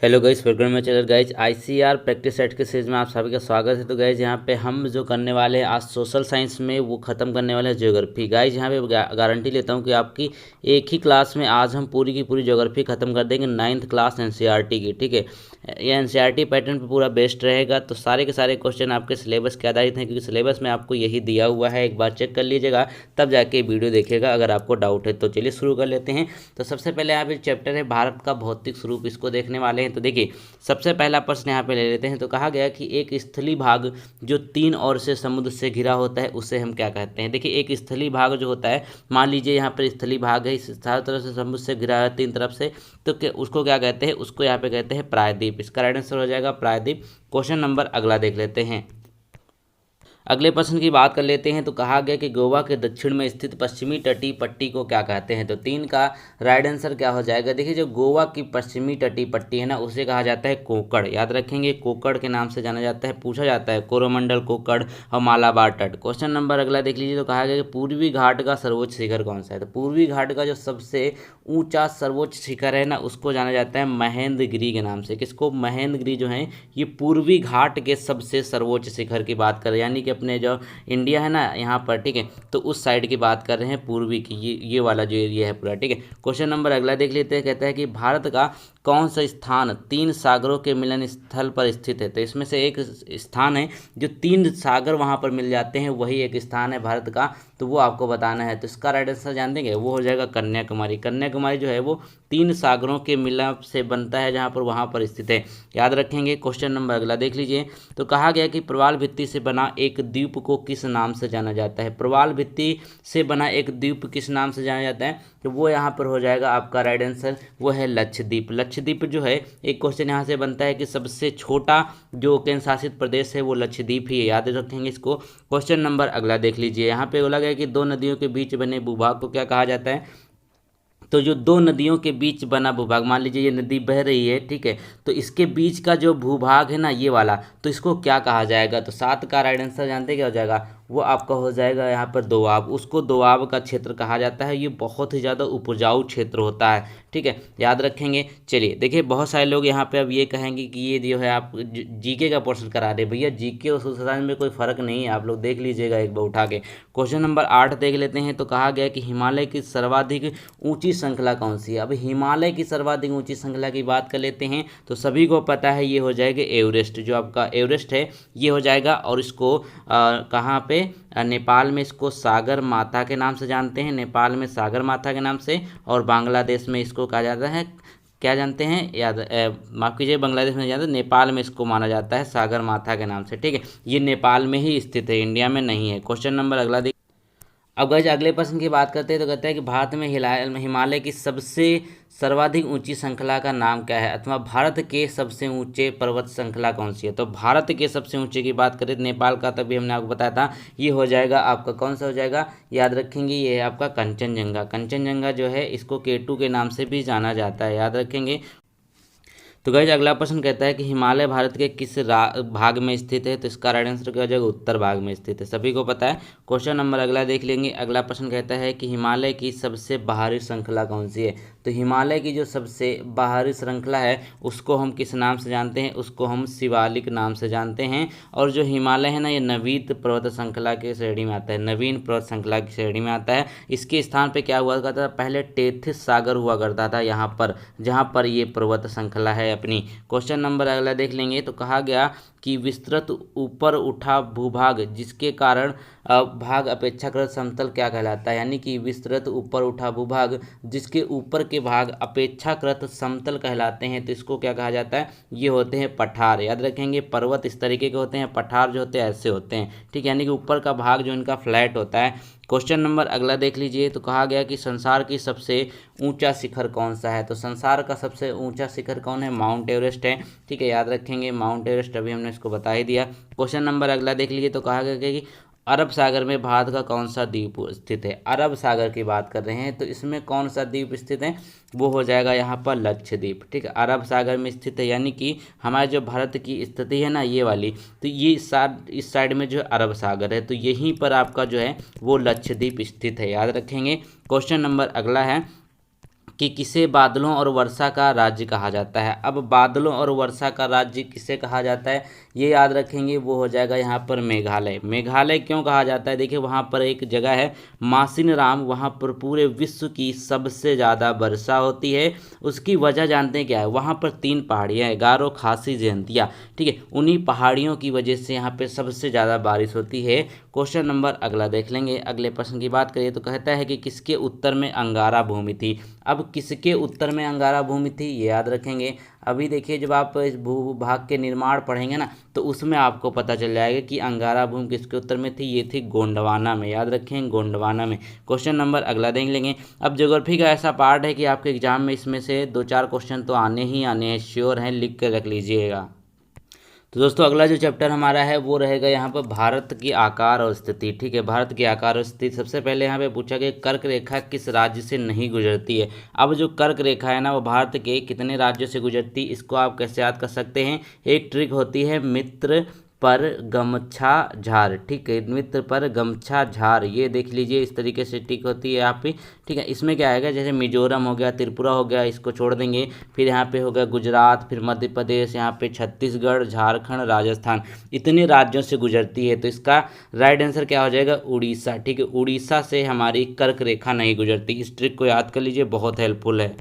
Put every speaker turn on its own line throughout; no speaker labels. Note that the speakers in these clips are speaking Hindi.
Hello guys, welcome my channel guys. ICR practice set के सीरीज में आप सभी का स्वागत है। तो गाइस यहाँ पे हम जो करने वाले हैं आज सोशल साइंस में, वो ख़त्म करने वाले हैं ज्योग्राफी। गाइस यहाँ पे गारंटी लेता हूँ कि आपकी एक ही क्लास में आज हम पूरी की पूरी ज्योग्राफी ख़त्म कर देंगे, 9th क्लास एनसीईआरटी की। ठीक है, ये एनसीईआरटी पैटर्न पे पूरा बेस्ड रहेगा। तो सारे के सारे क्वेश्चन आपके सिलेबस के आधारित हैं, क्योंकि सिलेबस में आपको यही दिया हुआ है। एक बार चेक कर लीजिएगा, तब जाके वीडियो देखिएगा अगर आपको डाउट है। तो चलिए शुरू कर लेते हैं। तो सबसे पहले यहाँ पे चैप्टर है भारत का भौतिक स्वरूप, इसको देखने वाले हैं। तो देखिए सबसे पहला प्रश्न यहाँ पे ले लेते हैं। तो कहा गया कि एक स्थलीय भाग जो 3 ओर से समुद्र से घिरा होता है उसे हम क्या कहते हैं। देखिए एक स्थलीय भाग जो होता है, मान लीजिए यहाँ पर स्थलीय भाग है, इस चारों तरफ से समुद्र से घिरा है 3 तरफ से, तो उसको क्या कहते हैं, उसको यहाँ पे कहते हैं प्रायद्वीप। इसका राइट आंसर हो जाएगा प्रायद्वीप। क्वेश्चन नंबर अगला देख लेते हैं। अगले प्रश्न की बात कर लेते हैं। तो कहा गया कि गोवा के दक्षिण में स्थित पश्चिमी तटीय पट्टी को क्या कहते हैं। तो 3 का राइट आंसर क्या हो जाएगा। देखिए जो गोवा की पश्चिमी तटीय पट्टी है ना, उसे कहा जाता है कोकड़। याद रखेंगे, कोकड़ के नाम से जाना जाता है। पूछा जाता है कोरोमंडल, कोकड़ और मालाबार तट। क्वेश्चन नंबर अगला देख लीजिए। तो कहा गया कि पूर्वी घाट का सर्वोच्च शिखर कौन सा है। तो पूर्वी घाट का जो सबसे ऊंचा सर्वोच्च शिखर है ना, उसको जाना जाता है महेंद्रगिरी के नाम से। किसको, महेंद्रगिरी जो है ये पूर्वी घाट के सबसे सर्वोच्च शिखर की बात कर रहे हैं, यानी कि अपने जो इंडिया है ना यहाँ पर, ठीक है, तो उस साइड की बात कर रहे हैं, पूर्वी की, ये वाला जो एरिया है पूरा। ठीक है, क्वेश्चन नंबर अगला देख लेते हैं। कहता है कि भारत का कौन सा स्थान 3 सागरों के मिलन स्थल पर स्थित है। तो इसमें से एक स्थान है जो 3 सागर वहाँ पर मिल जाते हैं, वही एक स्थान है भारत का, तो वो आपको बताना है। तो इसका राइट आंसर जान देंगे, वो हो जाएगा कन्याकुमारी। कन्याकुमारी जो है वो 3 सागरों के मिलाप से बनता है, जहाँ पर वहाँ पर स्थित है। याद रखेंगे। क्वेश्चन नंबर अगला देख लीजिए। तो कहा गया कि प्रवाल भित्ति से बना एक द्वीप को किस नाम से जाना जाता है। प्रवाल भित्ति से बना एक द्वीप किस नाम से जाना जाता है। तो वो यहाँ पर हो जाएगा आपका राइट आंसर, वो है लक्षद्वीप। लक्षद्वीप जो है, एक क्वेश्चन यहाँ से बनता है कि सबसे छोटा जो केंद्र शासित प्रदेश है वो लक्षद्वीप ही है। याद रखेंगे इसको। क्वेश्चन नंबर अगला देख लीजिए। यहाँ पे बोला गया कि 2 नदियों के बीच बने भूभाग को क्या कहा जाता है। तो जो 2 नदियों के बीच बना भूभाग, मान लीजिए ये नदी बह रही है, ठीक है, तो इसके बीच का जो भूभाग है ना, ये वाला, तो इसको क्या कहा जाएगा। तो 7 का राइट आंसर जानते क्या हो जाएगा, वो आपका हो जाएगा यहाँ पर दोआब। उसको दोआब का क्षेत्र कहा जाता है। ये बहुत ही ज़्यादा उपजाऊ क्षेत्र होता है। ठीक है, याद रखेंगे। चलिए देखिए, बहुत सारे लोग यहाँ पे अब ये कहेंगे कि ये जो है आप जीके का पोर्शन करा रहे। भैया जीके और सोशल साइंस में कोई फ़र्क नहीं है, आप लोग देख लीजिएगा एक बार उठा के। क्वेश्चन नंबर 8 देख लेते हैं। तो कहा गया कि हिमालय की सर्वाधिक ऊंची श्रृंखला कौन सी है। अब हिमालय की सर्वाधिक ऊंची श्रृंखला की बात कर लेते हैं। तो सभी को पता है, ये हो जाएगा एवरेस्ट। जो आपका एवरेस्ट है ये हो जाएगा, और इसको कहाँ पे, नेपाल में इसको सागर माथा के नाम से जानते हैं। नेपाल में सागर माथा के नाम से, और बांग्लादेश में इसको कहा जाता है, क्या जानते हैं, याद माफ़ कीजिए, बांग्लादेश में जानते हैं, नेपाल में इसको माना जाता है सागर माथा के नाम से। ठीक है, ये नेपाल में ही स्थित है, इंडिया में नहीं है। क्वेश्चन नंबर अगला। अब गाइस अगले प्रश्न की बात करते हैं। तो कहते हैं कि भारत में हिमालय की सबसे सर्वाधिक ऊंची श्रृंखला का नाम क्या है, अथवा भारत के सबसे ऊंचे पर्वत श्रृंखला कौन सी है। तो भारत के सबसे ऊंचे की बात करें तो नेपाल का, तभी हमने आपको बताया था, ये हो जाएगा आपका कौन सा हो जाएगा, याद रखेंगे, ये है आपका कंचनजंगा। कंचनजंगा जो है इसको K2 के नाम से भी जाना जाता है, याद रखेंगे। तो गाइस अगला प्रश्न कहता है कि हिमालय भारत के किस भाग में स्थित है। तो इसका राइट आंसर क्या हो जाएगा, उत्तर भाग में स्थित है, सभी को पता है। क्वेश्चन नंबर अगला देख लेंगे। अगला प्रश्न कहता है कि हिमालय की सबसे बाहरी श्रृंखला कौन सी है। तो हिमालय की जो सबसे बाहरी श्रृंखला है उसको हम किस नाम से जानते हैं, उसको हम शिवालिक नाम से जानते हैं। और जो हिमालय है ना, ये नवीन पर्वत श्रृंखला की श्रेणी में आता है, नवीन पर्वत श्रृंखला की श्रेणी में आता है। इसके स्थान पे क्या हुआ करता था, पहले टेथिस सागर हुआ करता था यहाँ पर, जहाँ पर ये पर्वत श्रृंखला है अपनी। क्वेश्चन नंबर अगला देख लेंगे। तो कहा गया कि विस्तृत ऊपर उठा भूभाग जिसके कारण भाग अपेक्षाकृत समतल क्या कहलाता है। यानी कि विस्तृत ऊपर उठा भूभाग जिसके ऊपर के भाग अपेक्षाकृत समतल कहलाते हैं, तो इसको क्या कहा जाता है, ये होते हैं पठार। याद रखेंगे, पर्वत इस तरीके के होते हैं, पठार जो होते हैं ऐसे होते हैं। ठीक है, यानी कि ऊपर का भाग जो इनका फ्लैट होता है। क्वेश्चन नंबर अगला देख लीजिए। तो कहा गया कि संसार की सबसे ऊंचा शिखर कौन सा है। तो संसार का सबसे ऊंचा शिखर कौन है, माउंट एवरेस्ट है। ठीक है, याद रखेंगे माउंट एवरेस्ट, अभी हमने इसको बता ही दिया। क्वेश्चन नंबर अगला देख लीजिए। तो कहा गया कि अरब सागर में भारत का कौन सा द्वीप स्थित है। अरब सागर की बात कर रहे हैं, तो इसमें कौन सा द्वीप स्थित है, वो हो जाएगा यहाँ पर लक्षद्वीप। ठीक है, अरब सागर में स्थित है, यानी कि हमारे जो भारत की स्थिति है ना, ये वाली, तो ये इस साइड में जो अरब सागर है, तो यहीं पर आपका जो है वो लक्षद्वीप स्थित है, याद रखेंगे। क्वेश्चन नंबर अगला है कि किसे बादलों और वर्षा का राज्य कहा जाता है। अब बादलों और वर्षा का राज्य किसे कहा जाता है ये याद रखेंगे, वो हो जाएगा यहाँ पर मेघालय। मेघालय क्यों कहा जाता है, देखिए वहाँ पर एक जगह है मासिनराम, वहाँ पर पूरे विश्व की सबसे ज़्यादा वर्षा होती है। उसकी वजह जानते हैं क्या है, वहाँ पर 3 पहाड़ियाँ हैं, गारो, खासी, जयंतिया, ठीक है। उन्हीं पहाड़ियों की वजह से यहाँ पे सबसे ज़्यादा बारिश होती है। क्वेश्चन नंबर अगला देख लेंगे। अगले प्रश्न की बात करिए तो कहता है कि किसके उत्तर में अंगारा भूमि थी। अब किसके उत्तर में अंगारा भूमि थी ये याद रखेंगे। अभी देखिए जब आप इस भूभाग के निर्माण पढ़ेंगे ना तो उसमें आपको पता चल जाएगा कि अंगारा भूमि किसके उत्तर में थी, ये थी गोंडवाना में, याद रखें गोंडवाना में। क्वेश्चन नंबर अगला देख लेंगे। अब ज्योग्राफी का ऐसा पार्ट है कि आपके एग्जाम में इसमें से 2-4 क्वेश्चन तो आने ही आने हैं, श्योर हैं, लिख कर रख लीजिएगा। तो दोस्तों अगला जो चैप्टर हमारा है वो रहेगा यहाँ पर भारत की आकार और स्थिति, ठीक है। भारत की आकार और स्थिति सबसे पहले यहाँ पे पूछा गया कर्क रेखा किस राज्य से नहीं गुजरती है। अब जो कर्क रेखा है ना वो भारत के कितने राज्यों से गुजरती है, इसको आप कैसे याद कर सकते हैं। एक ट्रिक होती है मित्र पर गमछा झार, ठीक है, मित्र पर गमछा झार, ये देख लीजिए इस तरीके से टिक होती है यहाँ पे, ठीक है। इसमें क्या आएगा, जैसे मिजोरम हो गया, त्रिपुरा हो गया, इसको छोड़ देंगे, फिर यहाँ पे हो गया गुजरात, फिर मध्य प्रदेश, यहाँ पे छत्तीसगढ़, झारखंड, राजस्थान, इतने राज्यों से गुजरती है। तो इसका राइट आंसर क्या हो जाएगा, उड़ीसा, ठीक है। उड़ीसा से हमारी कर्क रेखा नहीं गुजरती, इस ट्रिक को याद कर लीजिए, बहुत हेल्पफुल है।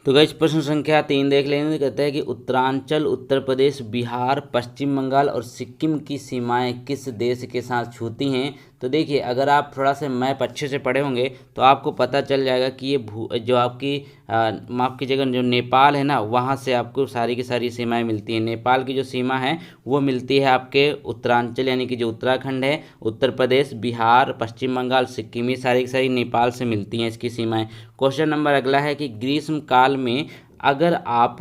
तो गाइस प्रश्न संख्या 3 देख लेंगे। कहते हैं कि उत्तरांचल, उत्तर प्रदेश, बिहार, पश्चिम बंगाल और सिक्किम की सीमाएं किस देश के साथ छूती हैं। तो देखिए अगर आप थोड़ा सा मैप अच्छे से पढ़े होंगे तो आपको पता चल जाएगा कि ये जो आपकी माफ़ कीजिएगा जो नेपाल है ना वहाँ से आपको सारी की सारी सीमाएं मिलती हैं। नेपाल की जो सीमा है वो मिलती है आपके उत्तरांचल यानी कि जो उत्तराखंड है, उत्तर प्रदेश, बिहार, पश्चिम बंगाल, सिक्किम, ये सारी की सारी नेपाल से मिलती हैं इसकी सीमाएं। क्वेश्चन नंबर अगला है कि ग्रीष्म काल में अगर आप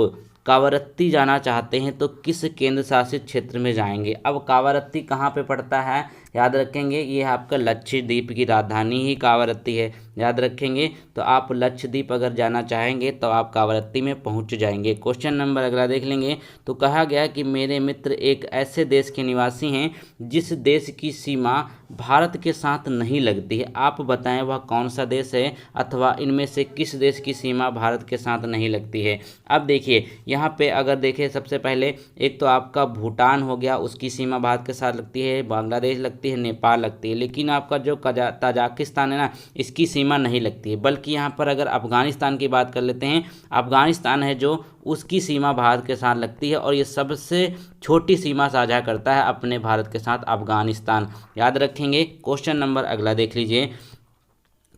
कावरत्ती जाना चाहते हैं तो किस केंद्र शासित क्षेत्र में जाएंगे। अब कावरत्ती कहाँ पे पड़ता है याद रखेंगे, ये आपका लक्षद्वीप की राजधानी ही कावरत्ती है, याद रखेंगे। तो आप लक्षद्वीप अगर जाना चाहेंगे तो आप कावरत्ती में पहुंच जाएंगे। क्वेश्चन नंबर अगला देख लेंगे। तो कहा गया कि मेरे मित्र एक ऐसे देश के निवासी हैं जिस देश की सीमा भारत के साथ नहीं लगती है। आप बताएं वह कौन सा देश है अथवा इनमें से किस देश की सीमा भारत के साथ नहीं लगती है। अब देखिए यहाँ पे अगर देखें सबसे पहले एक तो आपका भूटान हो गया, उसकी सीमा भारत के साथ लगती है, बांग्लादेश लगती है, नेपाल लगती है, लेकिन आपका जो ताजिकिस्तान है ना इसकी सीमा नहीं लगती है। बल्कि यहाँ पर अगर अफगानिस्तान की बात कर लेते हैं, अफगानिस्तान है जो उसकी सीमा भारत के साथ लगती है और ये सबसे छोटी सीमा साझा करता है अपने भारत के साथ अफगानिस्तान, याद रखेंगे। क्वेश्चन नंबर अगला देख लीजिए।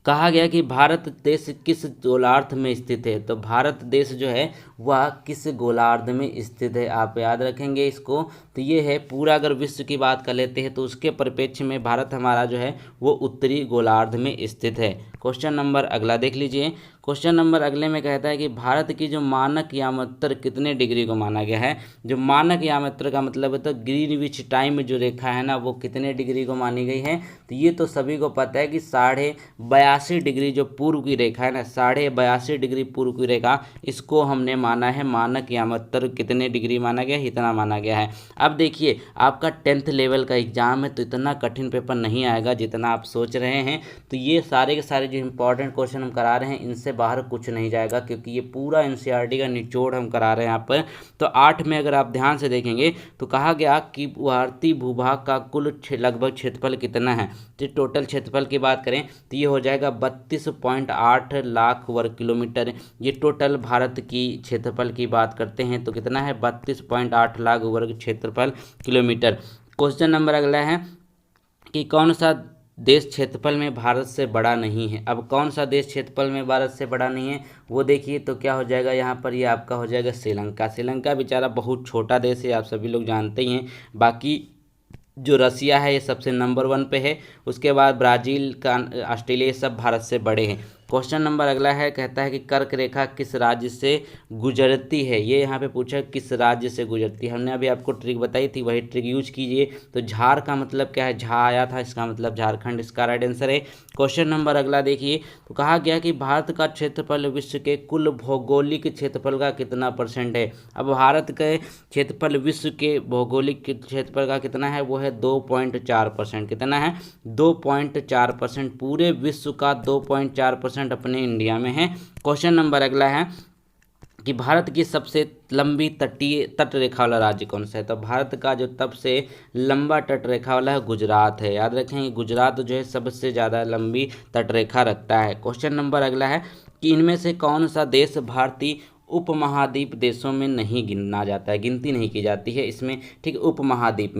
कहा गया कि भारत देश किस गोलार्ध में स्थित है। तो भारत देश जो है वह किस गोलार्ध में स्थित है, आप याद रखेंगे इसको। तो ये है पूरा, अगर विश्व की बात कर लेते हैं तो उसके परिप्रेक्ष्य में भारत हमारा जो है वो उत्तरी गोलार्ध में स्थित है। क्वेश्चन नंबर अगला देख लीजिए। क्वेश्चन नंबर अगले में कहता है कि भारत की जो मानक यामोत्तर कितने डिग्री को माना गया है। जो मानक यामोत्तर का मतलब है तो ग्रीनविच टाइम जो रेखा है ना वो कितने डिग्री को मानी गई है। तो ये तो सभी को पता है कि 82.5 डिग्री जो पूर्व की रेखा है ना, 82.5 डिग्री पूर्व की रेखा, इसको हमने माना है मानक यामोत्तर। कितने डिग्री माना गया है, इतना माना गया है। अब देखिए आपका 10th लेवल का एग्जाम है तो इतना कठिन पेपर नहीं आएगा जितना आप सोच रहे हैं। तो ये सारे के सारे जो इंपॉर्टेंट क्वेश्चन हम करा रहे हैं इनसे बाहर कुछ नहीं जाएगा, क्योंकि ये पूरा एनसीईआरटी का निचोड़ हम करा रहे हैं यहाँ पर। तो 8 में अगर आप ध्यान से देखेंगे तो कहा गया कि भारतीय भूभाग का कुल लगभग क्षेत्रफल कितना है। तो टोटल क्षेत्रफल की बात करें तो ये हो जाएगा 32.8 लाख वर्ग किलोमीटर। ये टोटल भारत की क्षेत्रफल की बात करते हैं तो कितना है, 32.8 लाख वर्ग क्षेत्रफल किलोमीटर। क्वेश्चन नंबर अगला है कि कौन सा देश क्षेत्रफल में भारत से बड़ा नहीं है। अब कौन सा देश क्षेत्रफल में भारत से बड़ा नहीं है वो देखिए, तो क्या हो जाएगा यहाँ पर, ये आपका हो जाएगा श्रीलंका। श्रीलंका बेचारा बहुत छोटा देश है, आप सभी लोग जानते ही हैं। बाकी जो रसिया है ये सबसे नंबर 1 पे है, उसके बाद ब्राज़ील का, ऑस्ट्रेलिया, सब भारत से बड़े हैं। क्वेश्चन नंबर अगला है, कहता है कि कर्क रेखा किस राज्य से गुजरती है। ये यहाँ पे पूछा किस राज्य से गुजरती है। हमने अभी आपको ट्रिक बताई थी, वही ट्रिक यूज कीजिए। तो झार का मतलब क्या है, झा आया था, इसका मतलब झारखंड, इसका राइट आंसर है। क्वेश्चन नंबर अगला देखिए। तो कहा गया कि भारत का क्षेत्रफल विश्व के कुल भौगोलिक क्षेत्रफल का कितना % है। अब भारत के क्षेत्रफल विश्व के भौगोलिक क्षेत्रफल का कितना है, वो है 2.4%। कितना है, 2.4%। पूरे विश्व का 2.4% 50% अपने इंडिया में है। क्वेश्चन नंबर अगला है कि भारत की सबसे लंबी तटीय तट रेखा वाला राज्य कौन सा है। तो भारत का जो सबसे लंबा तट रेखा वाला है गुजरात है। याद रखेंगे गुजरात जो है सबसे ज़्यादा लंबी तट रेखा रखता है। क्वेश्चन नंबर अगला है कि इनमें से कौन सा देश भारतीय उपमहाद्वीप देशों में नहीं गिना जाता है, गिनती नहीं की जाती है इसमें, ठीक है। उपमहाद्वीप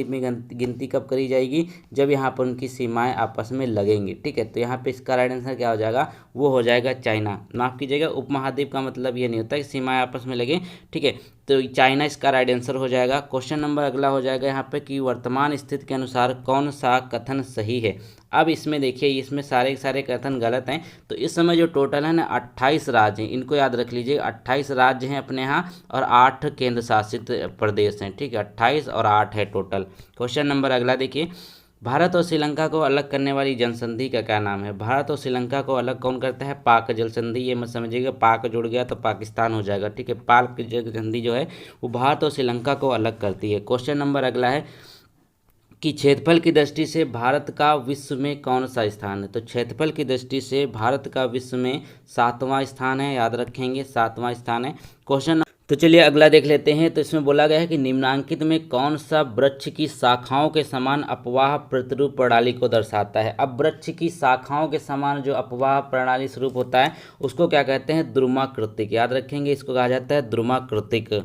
में गिनती कब करी जाएगी, जब यहाँ पर उनकी सीमाएं आपस में लगेंगी, ठीक है। तो यहाँ पे इसका राइट आंसर क्या हो जाएगा, वो हो जाएगा चाइना। माफ कीजिएगा, उपमहाद्वीप का मतलब ये नहीं होता कि सीमाएं आपस में लगे, ठीक है। तो चाइना इसका राइट आंसर हो जाएगा। क्वेश्चन नंबर अगला हो जाएगा यहाँ पे कि वर्तमान स्थिति के अनुसार कौन सा कथन सही है। अब इसमें देखिए, इसमें सारे सारे कथन गलत हैं। तो इस समय जो टोटल है ना 28 राज्य हैं, इनको याद रख लीजिए। 28 राज्य हैं अपने यहाँ और 8 केंद्र शासित प्रदेश हैं, ठीक है। 28 और 8 है टोटल। क्वेश्चन नंबर अगला देखिए, भारत और श्रीलंका को अलग करने वाली जनसंधि का क्या नाम है। भारत और श्रीलंका को अलग कौन करता है, पाक जल संधि। ये मत समझिएगा पाक जुड़ गया तो पाकिस्तान हो जाएगा, ठीक है। पाक जल संधि जो है वो भारत और श्रीलंका को अलग करती है। क्वेश्चन नंबर अगला है कि क्षेत्रफल की दृष्टि से भारत का विश्व में कौन सा स्थान है। तो क्षेत्रफल की दृष्टि से भारत का विश्व में 7वां स्थान है, याद रखेंगे 7वां स्थान है। क्वेश्चन तो चलिए अगला देख लेते हैं। तो इसमें बोला गया है कि निम्नांकित में कौन सा वृक्ष की शाखाओं के समान अपवाह प्रतिरूप प्रणाली को दर्शाता है। अब वृक्ष की शाखाओं के समान जो अपवाह प्रणाली स्वरूप होता है उसको क्या कहते हैं, द्रुमाकृतिक। याद रखेंगे इसको कहा जाता है द्रुमाकृतिक।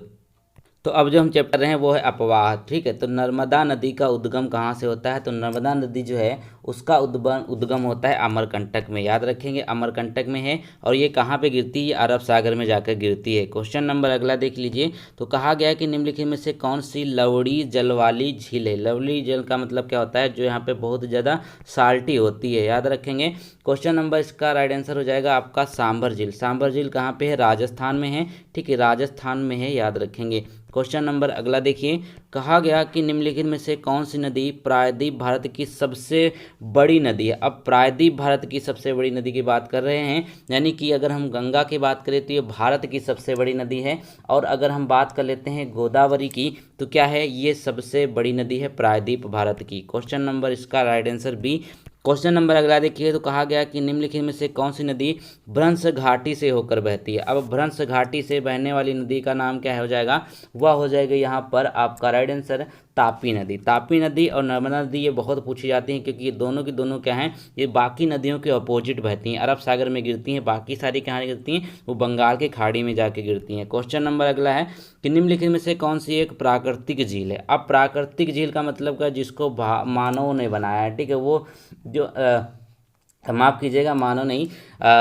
तो अब जो हम चैप्टर रहे हैं वो है अपवाह, ठीक है। तो नर्मदा नदी का उद्गम कहाँ से होता है। तो नर्मदा नदी जो है उसका उद्गम होता है अमरकंटक में। याद रखेंगे अमरकंटक में है और ये कहाँ पे गिरती है, अरब सागर में जाकर गिरती है। क्वेश्चन नंबर अगला देख लीजिए। तो कहा गया है कि निम्नलिखित में से कौन सी लवड़ी जल वाली झील है। लवड़ी जल का मतलब क्या होता है, जो यहाँ पे बहुत ज़्यादा साल्टी होती है। याद रखेंगे क्वेश्चन नंबर इसका राइट आंसर हो जाएगा आपका सांभर झील। सांभर झील कहाँ पे है, राजस्थान में है, ठीक है, राजस्थान में है, याद रखेंगे। क्वेश्चन नंबर अगला देखिए, कहा गया कि निम्नलिखित में से कौन सी नदी प्रायद्वीप भारत की सबसे बड़ी नदी है। अब प्रायद्वीप भारत की सबसे बड़ी नदी की बात कर रहे हैं, यानी कि अगर हम गंगा की बात करें तो ये भारत की सबसे बड़ी नदी है, और अगर हम बात कर लेते हैं गोदावरी की तो क्या है, ये सबसे बड़ी नदी है प्रायद्वीप भारत की। क्वेश्चन नंबर इसका right answer B. Question number अगला देखिए। तो कहा गया कि निम्नलिखित में से कौन सी नदी भ्रंश घाटी से होकर बहती है। अब भ्रंश घाटी से बहने वाली नदी का नाम क्या हो जाएगा, वह हो जाएगा यहाँ पर आपका राइट आंसर तापी नदी। तापी नदी और नर्मदा नदी ये बहुत पूछी जाती हैं, क्योंकि ये दोनों की दोनों क्या हैं, ये बाकी नदियों के अपोजिट बहती हैं, अरब सागर में गिरती हैं। बाकी सारी कहाँ गिरती हैं, वो बंगाल की खाड़ी में जाके गिरती हैं। क्वेश्चन नंबर अगला है कि निम्नलिखित में से कौन सी एक प्राकृतिक झील है। अब प्राकृतिक झील का मतलब क्या, जिसको मानव ने बनाया है, ठीक है। वो जो माफ़ कीजिएगा, मानो नहीं,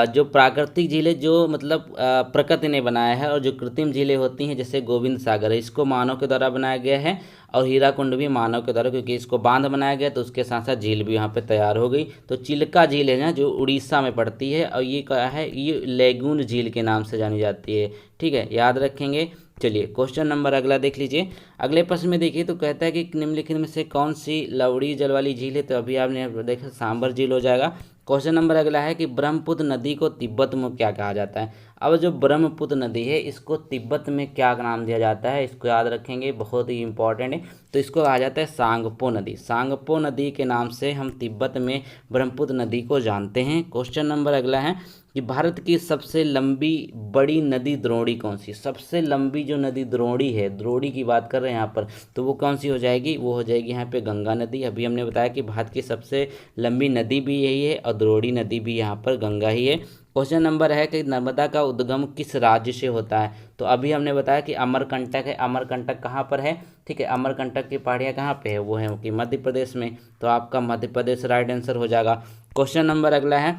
जो प्राकृतिक झीलें जो मतलब प्रकृति ने बनाया है, और जो कृत्रिम झीलें होती हैं जैसे गोविंद सागर है, इसको मानव के द्वारा बनाया गया है, और हीराकुंड भी मानव के द्वारा, क्योंकि इसको बांध बनाया गया तो उसके साथ साथ झील भी यहाँ पे तैयार हो गई। तो चिल्का झील है ना, जो उड़ीसा में पड़ती है, और ये क्या है, ये लेगून झील के नाम से जानी जाती है, ठीक है, याद रखेंगे। चलिए क्वेश्चन नंबर अगला देख लीजिए। अगले प्रश्न में देखिए, तो कहता है कि निम्नलिखित में से कौन सी लवड़ी जल वाली झील है। तो अभी आपने देखा सांभर झील हो जाएगा। क्वेश्चन नंबर अगला है कि ब्रह्मपुत्र नदी को तिब्बत में क्या कहा जाता है। अब जो ब्रह्मपुत्र नदी है इसको तिब्बत में क्या नाम दिया जाता है, इसको याद रखेंगे, बहुत ही इंपॉर्टेंट है। तो इसको कहा जाता है सांगपो नदी। सांगपो नदी के नाम से हम तिब्बत में ब्रह्मपुत्र नदी को जानते हैं। क्वेश्चन नंबर अगला है कि भारत की सबसे लंबी बड़ी नदी द्रोणी कौन सी। सबसे लंबी जो नदी द्रोणी है, द्रोणी की बात कर रहे हैं यहाँ पर, तो वो कौन सी हो जाएगी, वो हो जाएगी यहाँ पे गंगा नदी। अभी हमने बताया कि भारत की सबसे लंबी नदी भी यही है और द्रोणी नदी भी यहाँ पर गंगा ही है। क्वेश्चन नंबर है कि नर्मदा का उद्गम किस राज्य से होता है। तो अभी हमने बताया कि अमरकंटक है। अमरकंटक कहाँ पर है, ठीक है, अमरकंटक की पहाड़ियाँ कहाँ पे है, वो है कि मध्य प्रदेश में। तो आपका मध्य प्रदेश राइट आंसर हो जाएगा। क्वेश्चन नंबर अगला है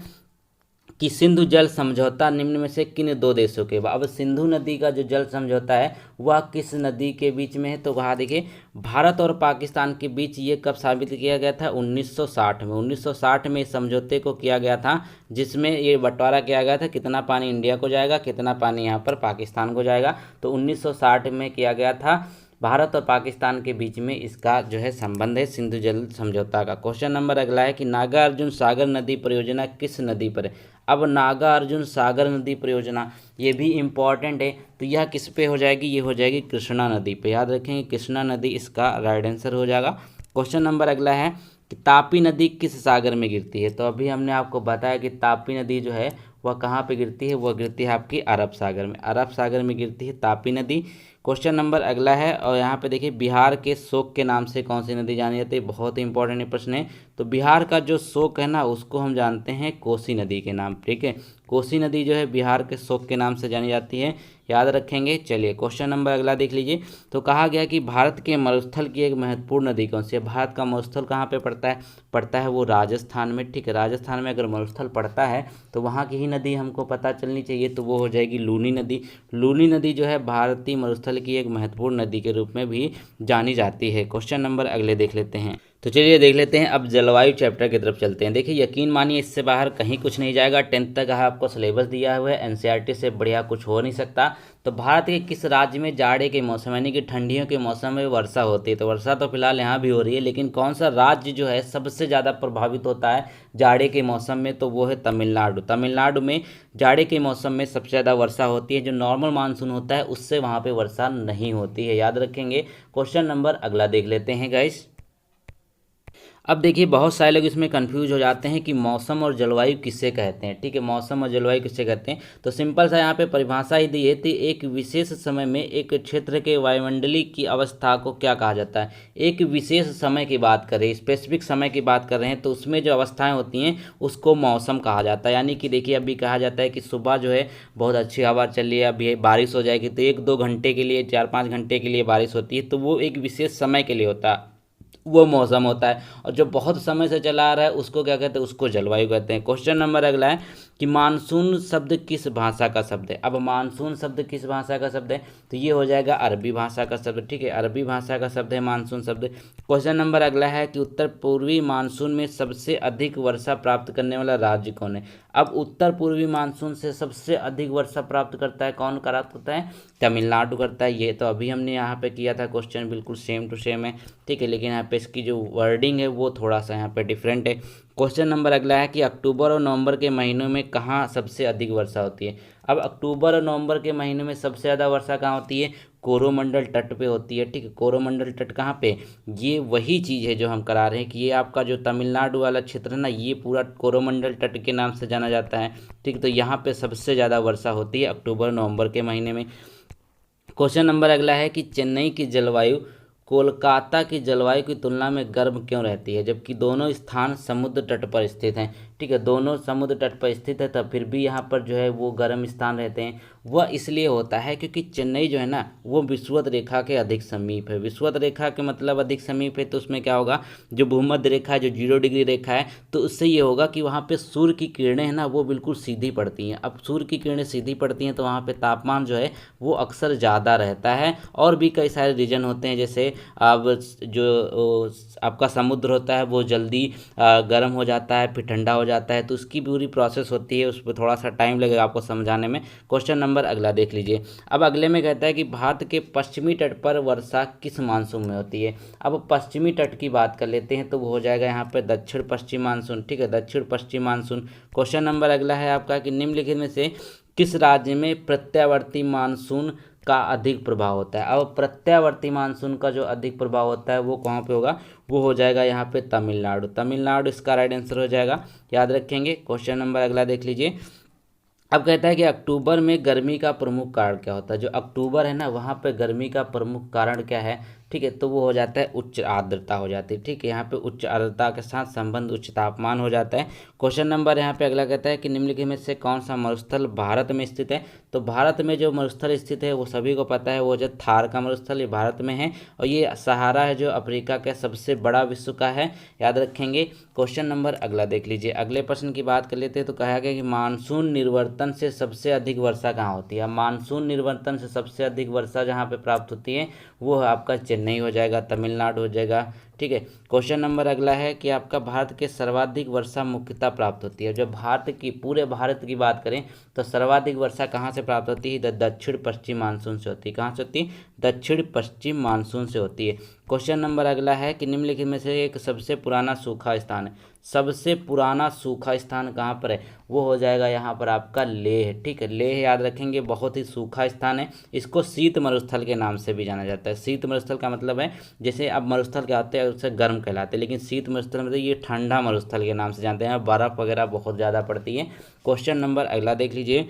कि सिंधु जल समझौता निम्न में से किन दो देशों के। अब सिंधु नदी का जो जल समझौता है वह किस नदी के बीच में है। तो वहाँ देखिए भारत और पाकिस्तान के बीच ये कब साबित किया गया था, 1960 में। 1960 में इस समझौते को किया गया था, जिसमें ये बंटवारा किया गया था, कितना पानी इंडिया को जाएगा, कितना पानी यहाँ पर पाकिस्तान को जाएगा। तो 1960 में किया गया था। भारत और पाकिस्तान के बीच में इसका जो है संबंध है, सिंधु जल समझौता का। क्वेश्चन नंबर अगला है कि नागार्जुन सागर नदी परियोजना किस नदी पर है। अब नागार्जुन सागर नदी परियोजना ये भी इम्पॉर्टेंट है, तो यह किस पे हो जाएगी, ये हो जाएगी कृष्णा नदी पे। याद रखेंगे कृष्णा नदी इसका राइट आंसर हो जाएगा। क्वेश्चन नंबर अगला है कि तापी नदी किस सागर में गिरती है। तो अभी हमने आपको बताया कि तापी नदी जो है वह कहाँ पे गिरती है, वह गिरती है आपकी अरब सागर में। अरब सागर में गिरती है तापी नदी। क्वेश्चन नंबर अगला है, और यहाँ पे देखिए बिहार के शोक के नाम से कौन सी नदी जानी जाती है। बहुत ही इंपॉर्टेंट प्रश्न है। तो बिहार का जो शोक है ना, उसको हम जानते हैं कोसी नदी के नाम। ठीक है, कोसी नदी जो है बिहार के शोक के नाम से जानी जाती है, याद रखेंगे। चलिए क्वेश्चन नंबर अगला देख लीजिए। तो कहा गया कि भारत के मरुस्थल की एक महत्वपूर्ण नदी कौन सी है। भारत का मरुस्थल कहाँ पे पड़ता है वो राजस्थान में। ठीक है, राजस्थान में अगर मरुस्थल पड़ता है तो वहाँ की ही नदी हमको पता चलनी चाहिए, तो वो हो जाएगी लूनी नदी। लूनी नदी जो है भारतीय मरुस्थल की एक महत्वपूर्ण नदी के रूप में भी जानी जाती है। क्वेश्चन नंबर अगले देख लेते हैं। तो चलिए देख लेते हैं, अब जलवायु चैप्टर की तरफ चलते हैं। देखिए यकीन मानिए इससे बाहर कहीं कुछ नहीं जाएगा। 10th तक आपको सिलेबस दिया हुआ है, एनसीईआरटी से बढ़िया कुछ हो नहीं सकता। तो भारत के किस राज्य में जाड़े के मौसम यानी कि ठंडियों के मौसम में वर्षा होती है। तो वर्षा तो फिलहाल यहाँ भी हो रही है, लेकिन कौन सा राज्य जो है सबसे ज़्यादा प्रभावित होता है जाड़े के मौसम में, तो वो है तमिलनाडु। तमिलनाडु में जाड़े के मौसम में सबसे ज़्यादा वर्षा होती है। जो नॉर्मल मानसून होता है उससे वहाँ पे वर्षा नहीं होती है, याद रखेंगे। क्वेश्चन नंबर अगला देख लेते हैं गाइस। अब देखिए बहुत सारे लोग इसमें कंफ्यूज हो जाते हैं कि मौसम और जलवायु किससे कहते हैं। ठीक है, मौसम और जलवायु किससे कहते हैं। तो सिंपल सा यहाँ पे परिभाषा ही दी है थी, एक विशेष समय में एक क्षेत्र के वायुमंडलीय की अवस्था को क्या कहा जाता है। एक विशेष समय की बात करें, स्पेसिफिक समय की बात कर रहे हैं, तो उसमें जो अवस्थाएं होती हैं उसको मौसम कहा जाता है। यानी कि देखिए अभी कहा जाता है कि सुबह जो है बहुत अच्छी हवा चल रही है, अभी बारिश हो जाएगी, तो 1-2 घंटे के लिए 4-5 घंटे के लिए बारिश होती है, तो वो एक विशेष समय के लिए होता है, वो मौसम होता है। और जो बहुत समय से चला आ रहा है उसको क्या कहते हैं, उसको जलवायु कहते हैं। क्वेश्चन नंबर अगला है कि मानसून शब्द किस भाषा का शब्द है। अब मानसून शब्द किस भाषा का शब्द है, तो ये हो जाएगा अरबी भाषा का शब्द। ठीक है, अरबी भाषा का शब्द है मानसून शब्द। क्वेश्चन नंबर अगला है कि उत्तर पूर्वी मानसून में सबसे अधिक वर्षा प्राप्त करने वाला राज्य कौन है। अब उत्तर पूर्वी मानसून से सबसे अधिक वर्षा प्राप्त करता है कौन प्राप्त करता है, तमिलनाडु करता है। ये तो अभी हमने यहाँ पे किया था क्वेश्चन, बिल्कुल सेम टू सेम है। ठीक है, लेकिन यहाँ पे इसकी जो वर्डिंग है वो थोड़ा सा यहाँ पे डिफरेंट है। क्वेश्चन नंबर अगला है कि अक्टूबर और नवंबर के महीनों में कहाँ सबसे अधिक वर्षा होती है। अब अक्टूबर और नवंबर के महीनों में सबसे ज़्यादा वर्षा कहाँ होती है, कोरोमंडल तट पे होती है। ठीक है, कोरोमंडल तट कहाँ पे, ये वही चीज़ है जो हम करा रहे हैं कि ये आपका जो तमिलनाडु वाला क्षेत्र है ना, ये पूरा कोरोमंडल तट के नाम से जाना जाता है। ठीक, तो यहाँ पे सबसे ज़्यादा वर्षा होती है अक्टूबर नवंबर के महीने में। क्वेश्चन नंबर अगला है कि चेन्नई की जलवायु कोलकाता की जलवायु की तुलना में गर्म क्यों रहती है, जबकि दोनों स्थान समुद्र तट पर स्थित हैं। ठीक है, दोनों समुद्र तट पर स्थित है, तब फिर भी यहाँ पर जो है वो गर्म स्थान रहते हैं। वह इसलिए होता है क्योंकि चेन्नई जो है ना वो विषुवत रेखा के अधिक समीप है। विषुवत रेखा के मतलब अधिक समीप है, तो उसमें क्या होगा, जो भूमध्य रेखा है, जो 0 डिग्री रेखा है, तो उससे ये होगा कि वहाँ पे सूर्य की किरणें हैं ना वो बिल्कुल सीधी पड़ती हैं। अब सूर्य की किरणें सीधी पड़ती हैं तो वहाँ पे तापमान जो है वो अक्सर ज़्यादा रहता है। और भी कई सारे रीजन होते हैं, जैसे अब जो आपका समुद्र होता है वो जल्दी गर्म हो जाता है, फिर ठंडा हो जाता है, तो उसकी पूरी प्रोसेस होती है, उस पर थोड़ा सा टाइम लगेगा आपको समझाने में। क्वेश्चन नंबर अगला देख लीजिए। अब अगले में कहता है कि भारत के पश्चिमी तट पर वर्षा किस मानसून में होती है। अब पश्चिमी तट की बात कर लेते हैं, तो वो हो जाएगा यहाँ पे दक्षिण पश्चिम मानसून। ठीक है, दक्षिण पश्चिम मानसून। क्वेश्चन नंबर अगला है आपका कि निम्नलिखित में से किस राज्य में प्रत्यावर्ती मानसून का अधिक प्रभाव होता है। अब प्रत्यावर्ती मानसून का जो अधिक प्रभाव होता है वो कहाँ पे होगा, वो हो जाएगा यहाँ पे तमिलनाडु। तमिलनाडु इसका राइट आंसर हो जाएगा, याद रखेंगे। क्वेश्चन नंबर अगला देख लीजिए। अब कहता है कि अक्टूबर में गर्मी का प्रमुख कारण क्या होता है। जो अक्टूबर है ना वहाँ पे गर्मी का प्रमुख कारण क्या है, ठीक है, तो वो हो जाता है उच्च आर्द्रता हो जाती है। ठीक है, यहाँ पे उच्च आर्द्रता के साथ संबंध उच्च तापमान हो जाता है। क्वेश्चन नंबर यहाँ पे अगला कहता है कि निम्नलिखित में से कौन सा मरुस्थल भारत में स्थित है। तो भारत में जो मरुस्थल स्थित है वो सभी को पता है, वो जो थार का मरुस्थल ये भारत में है, और ये सहारा है जो अफ्रीका का सबसे बड़ा विश्व का है, याद रखेंगे। क्वेश्चन नंबर अगला देख लीजिए। अगले प्रश्न की बात कर लेते हैं, तो कहा गया कि मानसून निर्वर्तन से सबसे अधिक वर्षा कहाँ होती है। मानसून निर्वर्तन से सबसे अधिक वर्षा जहाँ पे प्राप्त होती है वो आपका चेन्नई हो जाएगा, तमिलनाडु हो जाएगा। ठीक है, क्वेश्चन नंबर अगला है कि आपका भारत के सर्वाधिक वर्षा मुख्यतः प्राप्त होती है। जब भारत की पूरे भारत की बात करें तो सर्वाधिक वर्षा कहाँ से प्राप्त होती है, दक्षिण पश्चिम मानसून से होती है। कहाँ से होती है, दक्षिण पश्चिम मानसून से होती है। क्वेश्चन नंबर अगला है कि निम्नलिखित में से एक सबसे पुराना सूखा स्थान है। सबसे पुराना सूखा स्थान कहाँ पर है? वो हो जाएगा यहाँ पर आपका लेह। ठीक है, लेह याद रखेंगे, बहुत ही सूखा स्थान है। इसको शीत मरुस्थल के नाम से भी जाना जाता है। शीत मरुस्थल का मतलब है, जैसे अब मरुस्थल क्या होते हैं, उससे गर्म कहलाते हैं, लेकिन शीत मरुस्थल मतलब ये ठंडा मरुस्थल के नाम से जानते हैं। बर्फ़ वगैरह बहुत ज़्यादा पड़ती है। क्वेश्चन नंबर अगला देख लीजिए।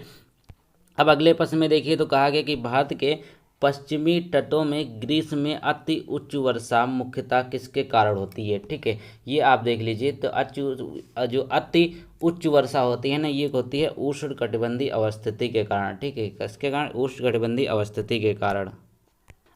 अब अगले प्रश्न में देखिए तो कहा गया कि भारत के पश्चिमी तटों में ग्रीष्म में अति उच्च वर्षा मुख्यतः किसके कारण होती है? ठीक है, ये आप देख लीजिए। तो जो अति उच्च वर्षा होती है ना, ये होती है उष्णकटिबंधीय अवस्थिति के कारण। ठीक है, किसके कारण? उष्णकटिबंधीय अवस्थिति के कारण।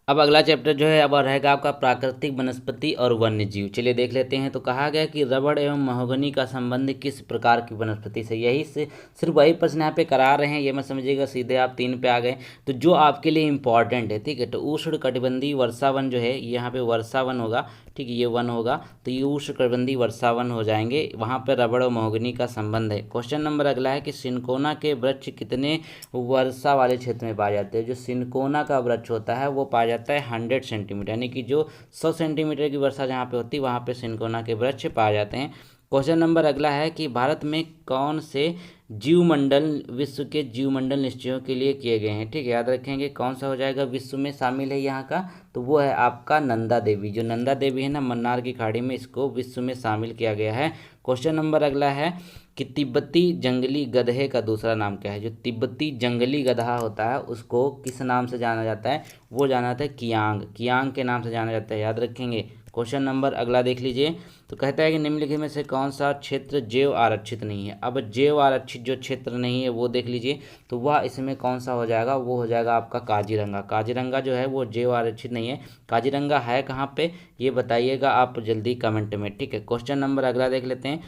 अब अगला चैप्टर जो है अब रहेगा आपका प्राकृतिक वनस्पति और वन्य जीव। चलिए देख लेते हैं। तो कहा गया कि रबड़ एवं महोगनी का संबंध किस प्रकार की वनस्पति से? यही से सिर्फ वही प्रश्न यहाँ पे करा रहे हैं, ये मत समझिएगा सीधे आप 3 पे आ गए। तो जो आपके लिए इंपॉर्टेंट है, ठीक है, तो उष्णकटिबंधीय वर्षावन जो है, यहाँ पे वर्षावन होगा। ठीक है, ये वन होगा, तो ये उष्णकटिबंधीय वर्षावन हो जाएंगे। वहाँ पर रबड़ और महोगनी का संबंध है। क्वेश्चन नंबर अगला है कि सिनकोना के वृक्ष कितने वर्षा वाले क्षेत्र में पाए जाते हैं? जो सिनकोना का वृक्ष होता है वो पाया जाता है 100 सेंटीमीटर, यानी कि जो 100 सेंटीमीटर की वर्षा जहाँ पे होती है वहाँ पे सिनकोना के वृक्ष पाए जाते हैं। क्वेश्चन नंबर अगला है कि भारत में कौन से जीवमंडल विश्व के जीवमंडल निश्चयों के लिए किए गए हैं? ठीक है, याद रखेंगे कौन सा हो जाएगा विश्व में शामिल है यहाँ का? तो वो है आपका नंदा देवी। जो नंदा देवी है ना, मन्नार की खाड़ी में, इसको विश्व में शामिल किया गया है। क्वेश्चन नंबर अगला है कि तिब्बती जंगली गधे का दूसरा नाम क्या है? जो तिब्बती जंगली गधा होता है उसको किस नाम से जाना जाता है? वो जाना जाता है कियांग। कियांग के नाम से जाना जाता है, याद रखेंगे। क्वेश्चन नंबर अगला देख लीजिए। तो कहता है कि निम्नलिखित में से कौन सा क्षेत्र जैव आरक्षित नहीं है? अब जैव आरक्षित जो क्षेत्र नहीं है वो देख लीजिए, तो वह इसमें कौन सा हो जाएगा? वो हो जाएगा आपका काजीरंगा। काजीरंगा जो है वो जैव आरक्षित नहीं है। काजीरंगा है कहाँ पे, ये बताइएगा आप जल्दी कमेंट में। ठीक है, क्वेश्चन नंबर अगला देख लेते हैं।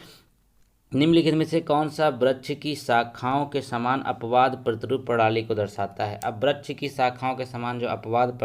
निम्नलिखित में से कौन सा वृक्ष की शाखाओं के समान अपवाद प्रतिरूप प्रणाली को दर्शाता है? अब वृक्ष की शाखाओं के समान जो अपवाद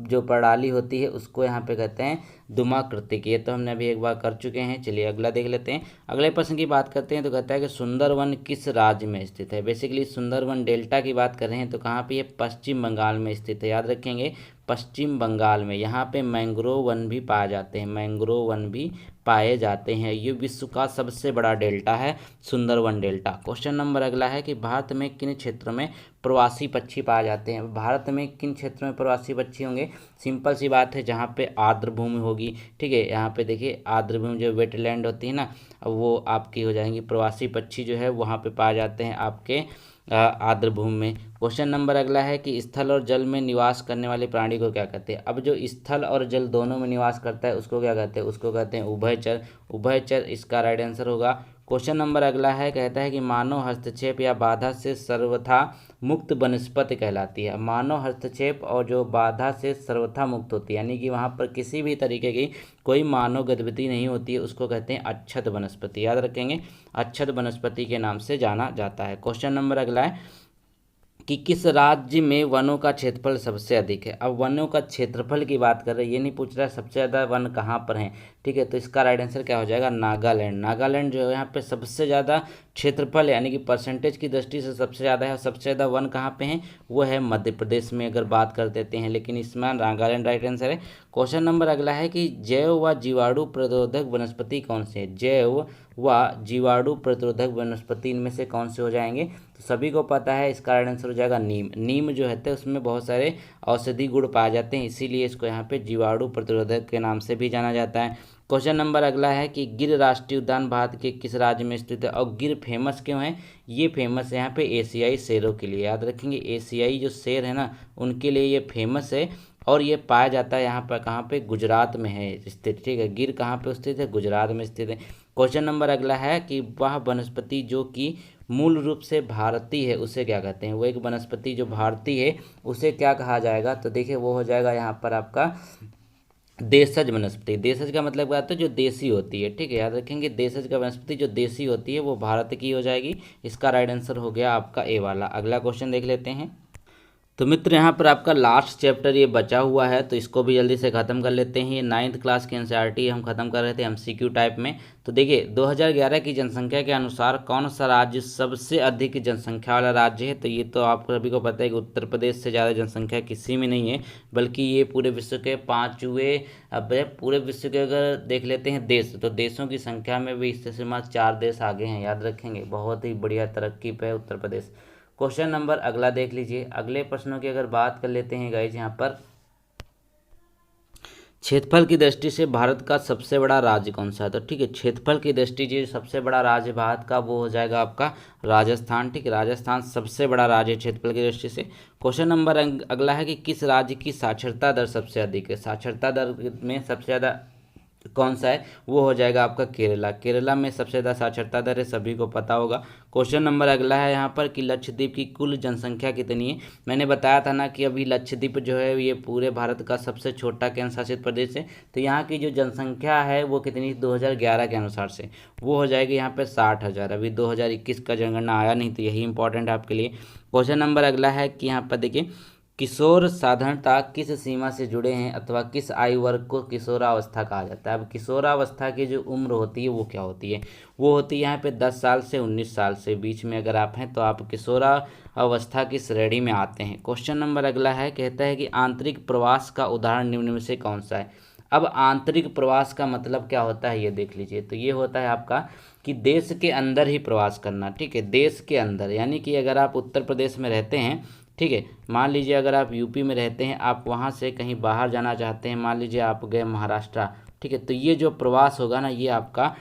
जो प्रणाली होती है उसको यहाँ पे कहते हैं दुमाकृतिक। ये तो हमने अभी एक बार कर चुके हैं। चलिए अगला देख लेते हैं। अगले प्रश्न की बात करते हैं। तो कहता है कि सुंदरवन किस राज्य में स्थित है? बेसिकली सुंदरवन डेल्टा की बात कर रहे हैं, तो कहाँ पे? ये पश्चिम बंगाल में स्थित है, याद रखेंगे, पश्चिम बंगाल में। यहाँ पे मैंग्रोव वन भी पाए जाते हैं, मैंग्रोव वन भी पाए जाते हैं। ये विश्व का सबसे बड़ा डेल्टा है, सुंदरवन डेल्टा। क्वेश्चन नंबर अगला है कि भारत में किन क्षेत्रों में प्रवासी पक्षी पाए जाते हैं? भारत में किन क्षेत्रों में प्रवासी पक्षी होंगे? सिंपल सी बात है, जहाँ पे आर्द्र भूमि होगी। ठीक है, यहाँ पे देखिए आर्द्र भूमि जो वेटलैंड होती है ना, वो आपकी हो जाएंगी। प्रवासी पक्षी जो है वहाँ पे पाए जाते हैं आपके आर्द्र भूमि में। क्वेश्चन नंबर अगला है कि स्थल और जल में निवास करने वाले प्राणी को क्या कहते हैं? अब जो स्थल और जल दोनों में निवास करता है उसको क्या कहते हैं? उसको कहते हैं उभयचर। उभयचर इसका राइट आंसर होगा। क्वेश्चन नंबर अगला है, कहता है कि मानव हस्तक्षेप या बाधा से सर्वथा मुक्त वनस्पति कहलाती है। मानव हस्तक्षेप और जो बाधा से सर्वथा मुक्त होती है, यानी कि वहाँ पर किसी भी तरीके की कोई मानव गतिविधि नहीं होती है, उसको कहते हैं अच्छत वनस्पति। याद रखेंगे, अच्छत वनस्पति के नाम से जाना जाता है। क्वेश्चन नंबर अगला है कि किस राज्य में वनों का क्षेत्रफल सबसे अधिक है? अब वनों का क्षेत्रफल की बात कर रहे हैं, ये नहीं पूछ रहा है सबसे ज़्यादा वन कहाँ पर हैं। ठीक है, तो इसका राइट आंसर क्या हो जाएगा? नागालैंड। नागालैंड जो है यहाँ पे सबसे ज़्यादा क्षेत्रफल है, यानी कि परसेंटेज की दृष्टि से सबसे ज़्यादा है। और सबसे ज़्यादा वन कहाँ पे हैं? वो है मध्य प्रदेश में, अगर बात कर देते हैं, लेकिन इसमें नागालैंड राइट आंसर है। क्वेश्चन नंबर अगला है कि जैव व जीवाणु प्रतिरोधक वनस्पति कौन से है? जैव व जीवाणु प्रतिरोधक वनस्पति इनमें से कौन से हो जाएंगे? तो सभी को पता है, इसका राइट आंसर हो जाएगा नीम। नीम जो है उसमें बहुत सारे औषधि गुण पाए जाते हैं, इसीलिए इसको यहाँ पे जीवाणु प्रतिरोधक के नाम से भी जाना जाता है। क्वेश्चन नंबर अगला है कि गिर राष्ट्रीय उद्यान भारत के किस राज्य में स्थित है? और गिर फेमस क्यों है? ये फेमस है यहाँ पे एशियाई शेरों के लिए। याद रखेंगे, एशियाई जो शेर है ना, उनके लिए ये फेमस है। और ये पाया जाता है यहाँ पर कहाँ पे? गुजरात में है स्थित। ठीक है, गिर कहाँ पे स्थित है? गुजरात में स्थित है। क्वेश्चन नंबर अगला है कि वह वनस्पति जो कि मूल रूप से भारतीय है उसे क्या कहते हैं? वो एक वनस्पति जो भारतीय है उसे क्या कहा जाएगा? तो देखिए वो हो जाएगा यहाँ पर आपका देशज वनस्पति। देशज का मतलब क्या होता है? जो देसी होती है। ठीक है, याद रखेंगे, देशज का वनस्पति जो देसी होती है वो भारत की हो जाएगी। इसका राइट आंसर हो गया आपका ए वाला। अगला क्वेश्चन देख लेते हैं। तो मित्र यहाँ पर आपका लास्ट चैप्टर ये बचा हुआ है, तो इसको भी जल्दी से ख़त्म कर लेते हैं। ये 9th क्लास की एनसीईआरटी हम ख़त्म कर रहे थे एमसीक्यू टाइप में। तो देखिए 2011 की जनसंख्या के अनुसार कौन सा राज्य सबसे अधिक जनसंख्या वाला राज्य है। तो ये तो आप सभी को पता है कि उत्तर प्रदेश से ज़्यादा जनसंख्या किसी में नहीं है, बल्कि ये पूरे विश्व के 5वें। अब पूरे विश्व के अगर देख लेते हैं देश, तो देशों की संख्या में भी इससे से मात्र 4 देश आगे हैं, याद रखेंगे। बहुत ही बढ़िया तरक्की पे है उत्तर प्रदेश। क्वेश्चन नंबर अगला देख लीजिए। अगले प्रश्नों की अगर बात कर लेते हैं गाइज, यहाँ पर क्षेत्रफल की दृष्टि से भारत का सबसे बड़ा राज्य कौन सा है। तो ठीक है, क्षेत्रफल की दृष्टि से सबसे बड़ा राज्य भारत का वो हो जाएगा आपका राजस्थान। ठीक है, राजस्थान सबसे बड़ा राज्य क्षेत्रफल की दृष्टि से। क्वेश्चन नंबर अगला है कि किस राज्य की साक्षरता दर सबसे अधिक है। साक्षरता दर में सबसे ज़्यादा कौन सा है, वो हो जाएगा आपका केरला। केरला में सबसे ज़्यादा साक्षरता दर है, सभी को पता होगा। क्वेश्चन नंबर अगला है यहाँ पर कि लक्षद्वीप की कुल जनसंख्या कितनी है। मैंने बताया था ना कि अभी लक्षद्वीप जो है ये पूरे भारत का सबसे छोटा केंद्र शासित प्रदेश है। तो यहाँ की जो जनसंख्या है वो कितनी 2011 के अनुसार से, वो हो जाएगी यहाँ पे 60,000। अभी 2021 का जनगणना आया नहीं, तो यही इंपॉर्टेंट है आपके लिए। क्वेश्चन नंबर अगला है कि यहाँ पर देखिए किशोर साधारणतः किस सीमा से जुड़े हैं अथवा किस आयु वर्ग को किशोरावस्था कहा जाता है। अब किशोरावस्था की जो उम्र होती है वो क्या होती है, वो होती है यहाँ पे 10 साल से 19 साल से बीच में अगर आप हैं तो आप किशोरावस्था की श्रेणी में आते हैं। क्वेश्चन नंबर अगला है, कहता है कि आंतरिक प्रवास का उदाहरण निम्न में से कौन सा है। अब आंतरिक प्रवास का मतलब क्या होता है ये देख लीजिए। तो ये होता है आपका कि देश के अंदर ही प्रवास करना। ठीक है, देश के अंदर, यानी कि अगर आप उत्तर प्रदेश में रहते हैं, ठीक है, मान लीजिए अगर आप यूपी में रहते हैं, आप वहाँ से कहीं बाहर जाना चाहते हैं, मान लीजिए आप गए महाराष्ट्र, ठीक है, तो ये जो प्रवास होगा ना ये आपका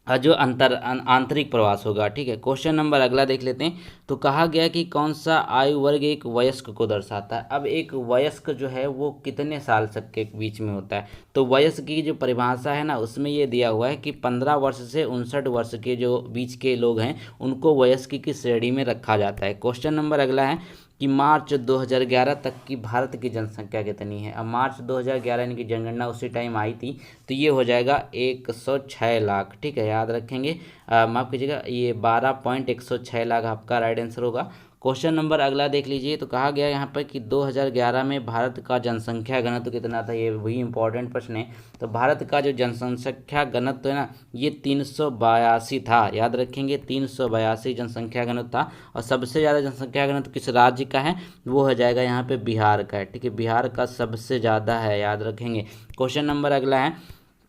जो आंतरिक प्रवास होगा। ठीक है, क्वेश्चन नंबर अगला देख लेते हैं। तो कहा गया कि कौन सा आयु वर्ग एक वयस्क को दर्शाता है। अब एक वयस्क जो है वो कितने साल तक के बीच में होता है। तो वयस्क की जो परिभाषा है ना उसमें ये दिया हुआ है कि 15 वर्ष से 59 वर्ष के जो बीच के लोग हैं उनको वयस्क की श्रेणी में रखा जाता है। क्वेश्चन नंबर अगला है कि मार्च 2011 तक की भारत की जनसंख्या कितनी है। अब मार्च 2011 यानी कि जनगणना उसी टाइम आई थी, तो ये हो जाएगा 106 लाख। ठीक है, याद रखेंगे, माफ़ कीजिएगा, ये 12.106 लाख आपका राइट आंसर होगा। क्वेश्चन नंबर अगला देख लीजिए। तो कहा गया यहाँ पर कि 2011 में भारत का जनसंख्या घनत्व कितना था, ये भी इंपॉर्टेंट प्रश्न है। तो भारत का जो जनसंख्या घनत्व है ना ये 382 था, याद रखेंगे 382 जनसंख्या घनत्व था। और सबसे ज़्यादा जनसंख्या घनत्व किस राज्य का है, वो हो जाएगा यहाँ पे बिहार का है। ठीक है, बिहार का सबसे ज़्यादा है, याद रखेंगे। क्वेश्चन नंबर अगला है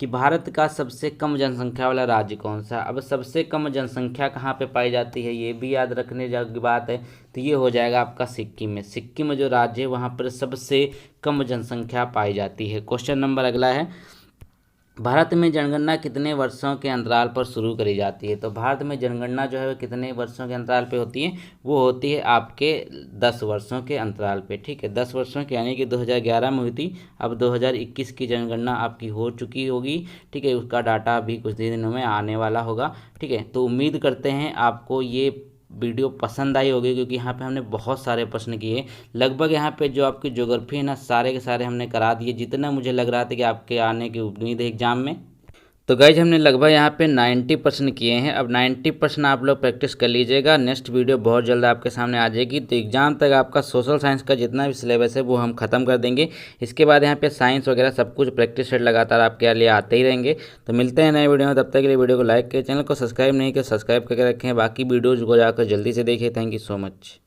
कि भारत का सबसे कम जनसंख्या वाला राज्य कौन सा है। अब सबसे कम जनसंख्या कहाँ पे पाई जाती है ये भी याद रखने की बात है। तो ये हो जाएगा आपका सिक्किम में। सिक्किम जो राज्य है वहाँ पर सबसे कम जनसंख्या पाई जाती है। क्वेश्चन नंबर अगला है, भारत में जनगणना कितने वर्षों के अंतराल पर शुरू करी जाती है। तो भारत में जनगणना जो है वो कितने वर्षों के अंतराल पे होती है, वो होती है आपके 10 वर्षों के अंतराल पे। ठीक है, 10 वर्षों की, यानी कि 2011 में हुई थी, अब 2021 की जनगणना आपकी हो चुकी होगी। ठीक है, उसका डाटा अभी कुछ दिनों में आने वाला होगा। ठीक है, तो उम्मीद करते हैं आपको ये वीडियो पसंद आई होगी, क्योंकि यहाँ पे हमने बहुत सारे प्रश्न किए। लगभग यहाँ पे जो आपकी ज्योग्राफी है ना सारे के सारे हमने करा दिए, जितना मुझे लग रहा था कि आपके आने की उम्मीद है एग्जाम में। तो गाइज हमने लगभग यहाँ पे 90 प्रश्न किए हैं। अब 90 प्रश्न आप लोग प्रैक्टिस कर लीजिएगा। नेक्स्ट वीडियो बहुत जल्द आपके सामने आ जाएगी। तो एग्जाम तक आपका सोशल साइंस का जितना भी सिलेबस है वो हम खत्म कर देंगे। इसके बाद यहाँ पे साइंस वगैरह सब कुछ प्रैक्टिस सेट लगातार आपके लिए आते ही रहेंगे। तो मिलते हैं नए वीडियो में, तब तक के लिए वीडियो को लाइक करें, चैनल को सब्सक्राइब नहीं किया सब्सक्राइब करके रखें, बाकी वीडियोज़ को जाकर जल्दी से देखिए। Thank you so much.